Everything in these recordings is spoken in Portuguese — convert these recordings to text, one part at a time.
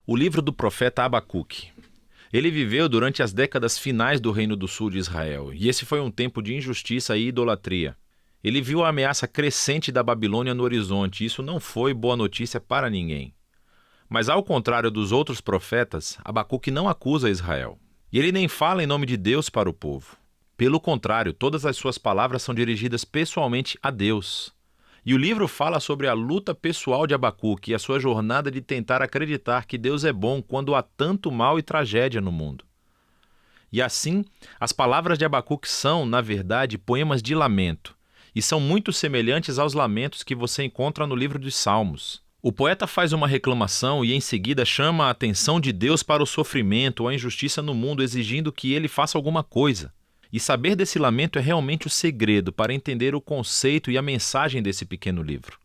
O livro do profeta Abacuque. Ele viveu durante as décadas finais do Reino do Sul de Israel, e esse foi um tempo de injustiça e idolatria. Ele viu a ameaça crescente da Babilônia no horizonte, e isso não foi boa notícia para ninguém. Mas ao contrário dos outros profetas, Abacuque não acusa Israel. E ele nem fala em nome de Deus para o povo. Pelo contrário, todas as suas palavras são dirigidas pessoalmente a Deus. E o livro fala sobre a luta pessoal de Abacuque e a sua jornada de tentar acreditar que Deus é bom quando há tanto mal e tragédia no mundo. E assim, as palavras de Abacuque são, na verdade, poemas de lamento, e são muito semelhantes aos lamentos que você encontra no livro dos Salmos. O poeta faz uma reclamação e em seguida chama a atenção de Deus para o sofrimento ou a injustiça no mundo, exigindo que ele faça alguma coisa. E saber desse lamento é realmente o segredo para entender o conceito e a mensagem desse pequeno livro.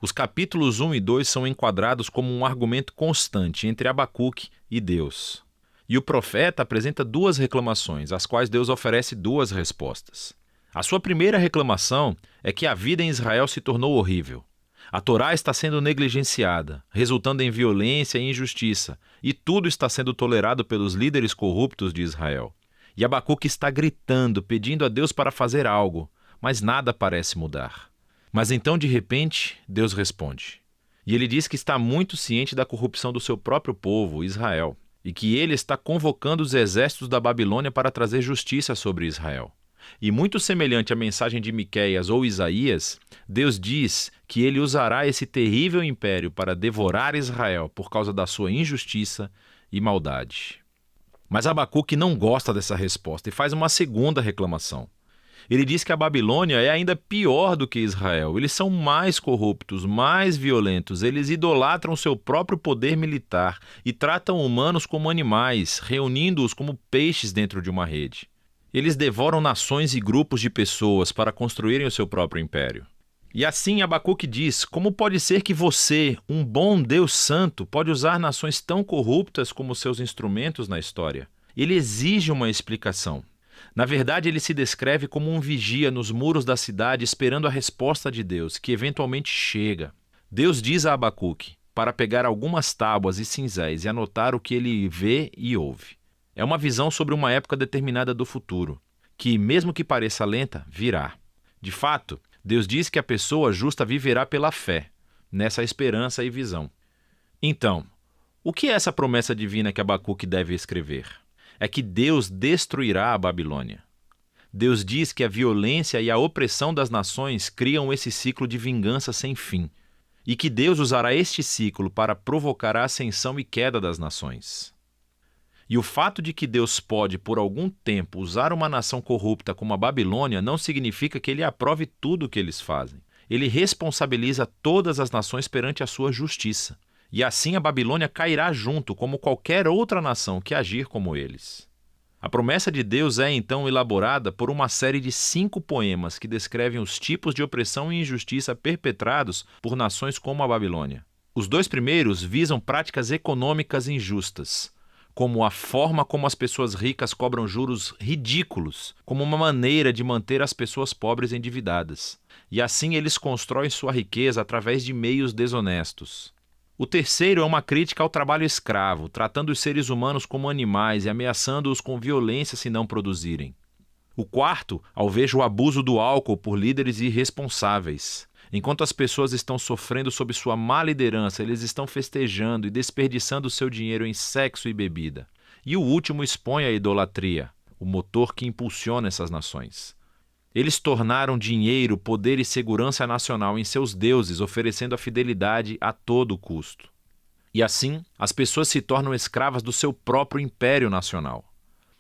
Os capítulos 1 e 2 são enquadrados como um argumento constante entre Abacuque e Deus. E o profeta apresenta duas reclamações, às quais Deus oferece duas respostas. A sua primeira reclamação é que a vida em Israel se tornou horrível. A Torá está sendo negligenciada, resultando em violência e injustiça, e tudo está sendo tolerado pelos líderes corruptos de Israel. E Abacuque está gritando, pedindo a Deus para fazer algo, mas nada parece mudar. Mas então, de repente, Deus responde. E ele diz que está muito ciente da corrupção do seu próprio povo, Israel, e que ele está convocando os exércitos da Babilônia para trazer justiça sobre Israel. E muito semelhante à mensagem de Miqueias ou Isaías, Deus diz que ele usará esse terrível império para devorar Israel por causa da sua injustiça e maldade. Mas Abacuque não gosta dessa resposta e faz uma segunda reclamação. Ele diz que a Babilônia é ainda pior do que Israel. Eles são mais corruptos, mais violentos. Eles idolatram seu próprio poder militar e tratam humanos como animais, reunindo-os como peixes dentro de uma rede. Eles devoram nações e grupos de pessoas para construírem o seu próprio império. E assim Abacuque diz: como pode ser que você, um bom Deus santo, pode usar nações tão corruptas como seus instrumentos na história? Ele exige uma explicação. Na verdade, ele se descreve como um vigia nos muros da cidade esperando a resposta de Deus, que eventualmente chega. Deus diz a Abacuque para pegar algumas tábuas e cinzéis e anotar o que ele vê e ouve. É uma visão sobre uma época determinada do futuro, que, mesmo que pareça lenta, virá. De fato, Deus diz que a pessoa justa viverá pela fé, nessa esperança e visão. Então, o que é essa promessa divina que Abacuque deve escrever? É que Deus destruirá a Babilônia. Deus diz que a violência e a opressão das nações criam esse ciclo de vingança sem fim, e que Deus usará este ciclo para provocar a ascensão e queda das nações. E o fato de que Deus pode, por algum tempo, usar uma nação corrupta como a Babilônia não significa que ele aprove tudo o que eles fazem. Ele responsabiliza todas as nações perante a sua justiça. E assim a Babilônia cairá junto, como qualquer outra nação que agir como eles. A promessa de Deus é, então, elaborada por uma série de 5 poemas que descrevem os tipos de opressão e injustiça perpetrados por nações como a Babilônia. Os 2 primeiros visam práticas econômicas injustas, como a forma como as pessoas ricas cobram juros ridículos, como uma maneira de manter as pessoas pobres endividadas. E assim eles constroem sua riqueza através de meios desonestos. O terceiro é uma crítica ao trabalho escravo, tratando os seres humanos como animais e ameaçando-os com violência se não produzirem. O quarto alveja o abuso do álcool por líderes irresponsáveis. Enquanto as pessoas estão sofrendo sob sua má liderança, eles estão festejando e desperdiçando seu dinheiro em sexo e bebida. E o último expõe a idolatria, o motor que impulsiona essas nações. Eles tornaram dinheiro, poder e segurança nacional em seus deuses, oferecendo a fidelidade a todo custo. E assim, as pessoas se tornam escravas do seu próprio império nacional.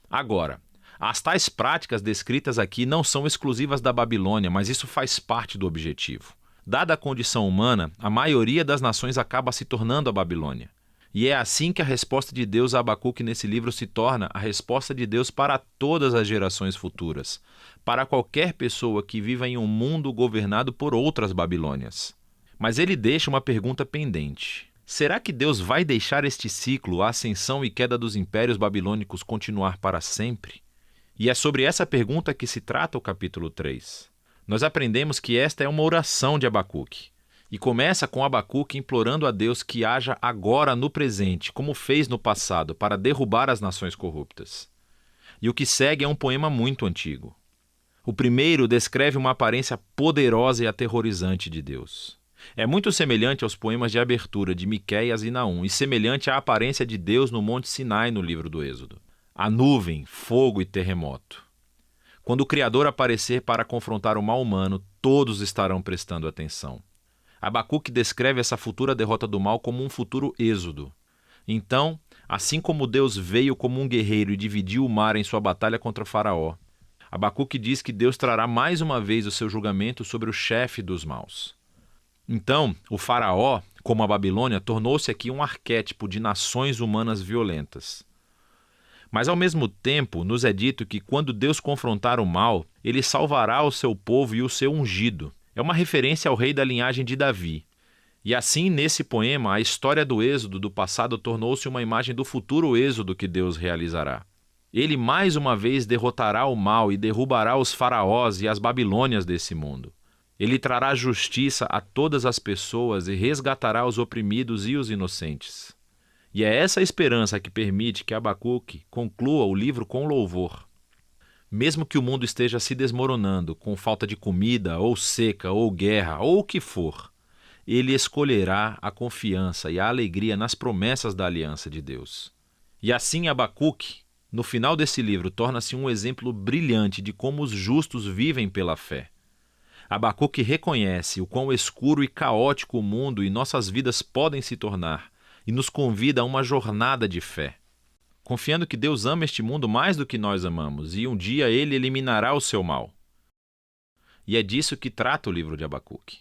Agora, as tais práticas descritas aqui não são exclusivas da Babilônia, mas isso faz parte do objetivo. Dada a condição humana, a maioria das nações acaba se tornando a Babilônia. E é assim que a resposta de Deus a Abacuque nesse livro se torna a resposta de Deus para todas as gerações futuras, para qualquer pessoa que viva em um mundo governado por outras Babilônias. Mas ele deixa uma pergunta pendente. Será que Deus vai deixar este ciclo, a ascensão e queda dos impérios babilônicos, continuar para sempre? E é sobre essa pergunta que se trata o capítulo 3. Nós aprendemos que esta é uma oração de Abacuque. E começa com Abacuque implorando a Deus que haja agora no presente, como fez no passado, para derrubar as nações corruptas. E o que segue é um poema muito antigo. O primeiro descreve uma aparência poderosa e aterrorizante de Deus. É muito semelhante aos poemas de abertura de Miqueias e Naum, e semelhante à aparência de Deus no Monte Sinai no livro do Êxodo. A nuvem, fogo e terremoto. Quando o Criador aparecer para confrontar o mal humano, todos estarão prestando atenção. Abacuque descreve essa futura derrota do mal como um futuro êxodo. Então, assim como Deus veio como um guerreiro e dividiu o mar em sua batalha contra Faraó, Abacuque diz que Deus trará mais uma vez o seu julgamento sobre o chefe dos maus. Então, o Faraó, como a Babilônia, tornou-se aqui um arquétipo de nações humanas violentas. Mas ao mesmo tempo, nos é dito que quando Deus confrontar o mal, ele salvará o seu povo e o seu ungido. É uma referência ao rei da linhagem de Davi. E assim, nesse poema, a história do êxodo do passado tornou-se uma imagem do futuro êxodo que Deus realizará. Ele mais uma vez derrotará o mal e derrubará os faraós e as babilônias desse mundo. Ele trará justiça a todas as pessoas e resgatará os oprimidos e os inocentes. E é essa esperança que permite que Abacuque conclua o livro com louvor. Mesmo que o mundo esteja se desmoronando, com falta de comida, ou seca, ou guerra, ou o que for, ele escolherá a confiança e a alegria nas promessas da aliança de Deus. E assim Abacuque, no final desse livro, torna-se um exemplo brilhante de como os justos vivem pela fé. Abacuque reconhece o quão escuro e caótico o mundo e nossas vidas podem se tornar e nos convida a uma jornada de fé, confiando que Deus ama este mundo mais do que nós amamos e um dia ele eliminará o seu mal. E é disso que trata o livro de Abacuque.